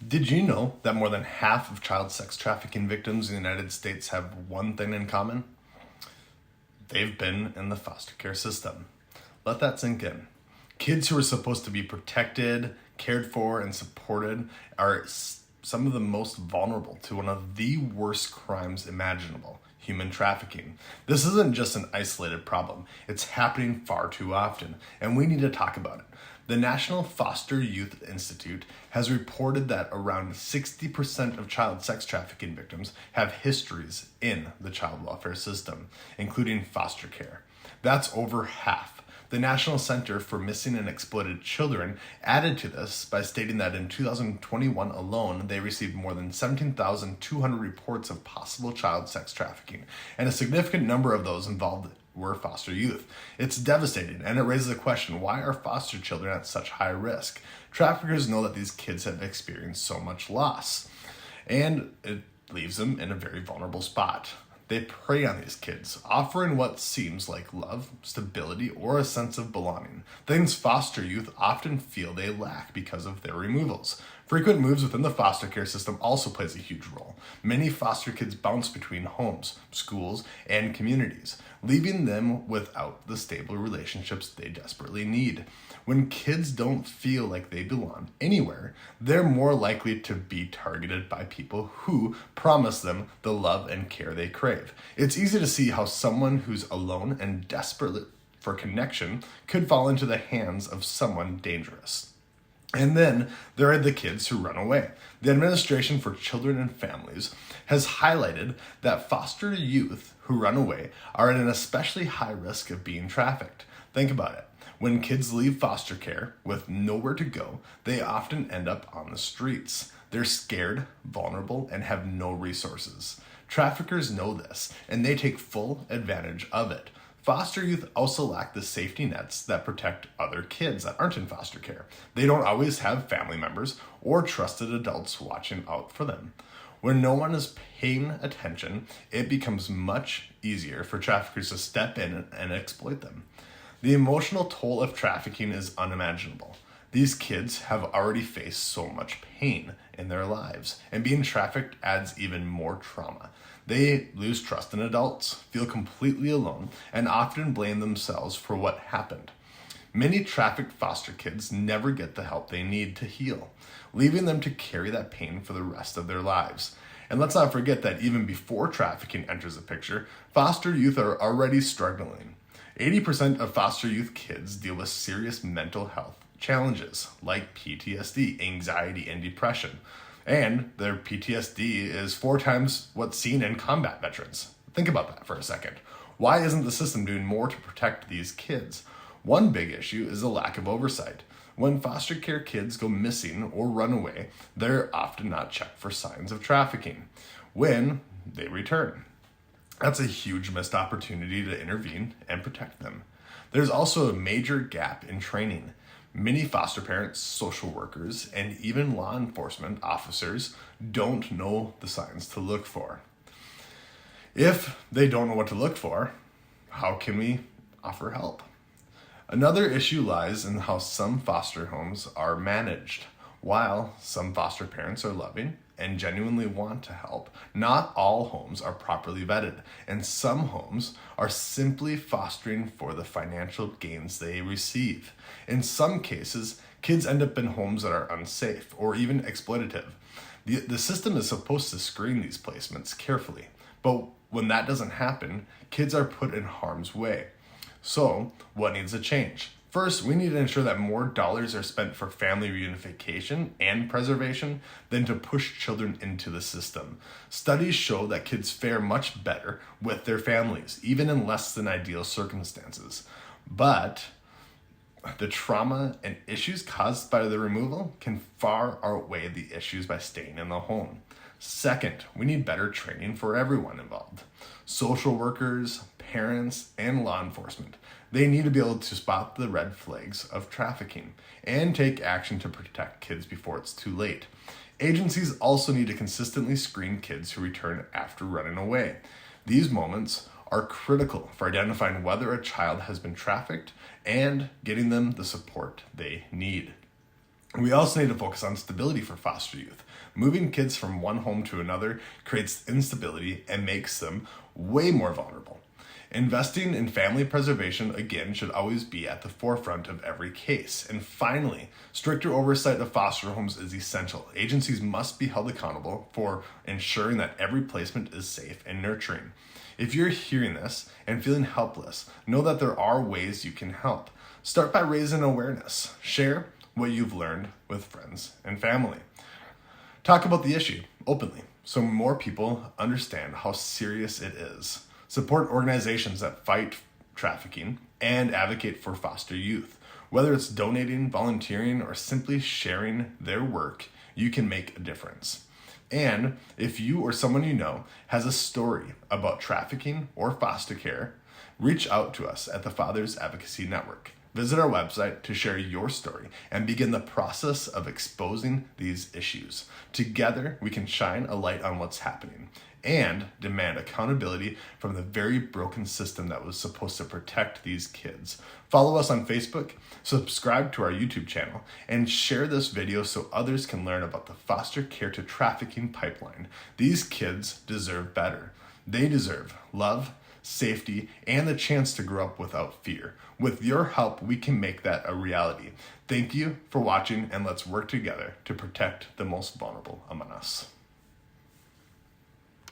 Did you know that more than half of child sex trafficking victims in the United States have one thing in common? They've been in the foster care system. Let that sink in. Kids who are supposed to be protected, cared for, and supported are some of the most vulnerable to one of the worst crimes imaginable: human trafficking. This isn't just an isolated problem. It's happening far too often, and we need to talk about it. The National Foster Youth Institute has reported that around 60% of child sex trafficking victims have histories in the child welfare system, including foster care. That's over half. The National Center for Missing and Exploited Children added to this by stating that in 2021 alone, they received more than 17,200 reports of possible child sex trafficking, and a significant number of those involved were foster youth. It's devastating, and it raises the question, why are foster children at such high risk? Traffickers know that these kids have experienced so much loss, and it leaves them in a very vulnerable spot. They prey on these kids, offering what seems like love, stability, or a sense of belonging, things foster youth often feel they lack because of their removals. Frequent moves within the foster care system also plays a huge role. Many foster kids bounce between homes, schools, and communities, leaving them without the stable relationships they desperately need. When kids don't feel like they belong anywhere, they're more likely to be targeted by people who promise them the love and care they crave. It's easy to see how someone who's alone and desperate for connection could fall into the hands of someone dangerous. And then there are the kids who run away. The Administration for Children and Families has highlighted that foster youth who run away are at an especially high risk of being trafficked. Think about it. When kids leave foster care with nowhere to go, they often end up on the streets. They're scared, vulnerable, and have no resources. Traffickers know this, and they take full advantage of it. Foster youth also lack the safety nets that protect other kids that aren't in foster care. They don't always have family members or trusted adults watching out for them. When no one is paying attention, it becomes much easier for traffickers to step in and exploit them. The emotional toll of trafficking is unimaginable. These kids have already faced so much pain in their lives, and being trafficked adds even more trauma. They lose trust in adults, feel completely alone, and often blame themselves for what happened. Many trafficked foster kids never get the help they need to heal, leaving them to carry that pain for the rest of their lives. And let's not forget that even before trafficking enters the picture, foster youth are already struggling. 80% of foster youth kids deal with serious mental health challenges like PTSD, anxiety, and depression. And their PTSD is 4 times what's seen in combat veterans. Think about that for a second. Why isn't the system doing more to protect these kids? One big issue is the lack of oversight. When foster care kids go missing or run away, they're often not checked for signs of trafficking when they return. That's a huge missed opportunity to intervene and protect them. There's also a major gap in training. Many foster parents, social workers, and even law enforcement officers don't know the signs to look for. If they don't know what to look for, how can we offer help? Another issue lies in how some foster homes are managed. While some foster parents are loving and genuinely want to help, not all homes are properly vetted, and some homes are simply fostering for the financial gains they receive. In some cases, kids end up in homes that are unsafe or even exploitative. The system is supposed to screen these placements carefully, but when that doesn't happen, kids are put in harm's way. So, what needs to change? First, we need to ensure that more dollars are spent for family reunification and preservation than to push children into the system. Studies show that kids fare much better with their families, even in less than ideal circumstances. But the trauma and issues caused by the removal can far outweigh the issues by staying in the home. Second, we need better training for everyone involved. Social workers, parents, and law enforcement. They need to be able to spot the red flags of trafficking and take action to protect kids before it's too late. Agencies also need to consistently screen kids who return after running away. These moments are critical for identifying whether a child has been trafficked and getting them the support they need. We also need to focus on stability for foster youth. Moving kids from one home to another creates instability and makes them way more vulnerable. Investing in family preservation, again, should always be at the forefront of every case. And finally, stricter oversight of foster homes is essential. Agencies must be held accountable for ensuring that every placement is safe and nurturing. If you're hearing this and feeling helpless, know that there are ways you can help. Start by raising awareness. Share what you've learned with friends and family. Talk about the issue openly so more people understand how serious it is. Support organizations that fight trafficking and advocate for foster youth. Whether it's donating, volunteering, or simply sharing their work, you can make a difference. And if you or someone you know has a story about trafficking or foster care, reach out to us at the Fathers Advocacy Network. Visit our website to share your story and begin the process of exposing these issues. Together, we can shine a light on what's happening and demand accountability from the very broken system that was supposed to protect these kids. Follow us on Facebook, subscribe to our YouTube channel, and share this video so others can learn about the foster care to trafficking pipeline. These kids deserve better. They deserve love, safety, and the chance to grow up without fear. With your help, we can make that a reality. Thank you for watching, and let's work together to protect the most vulnerable among us.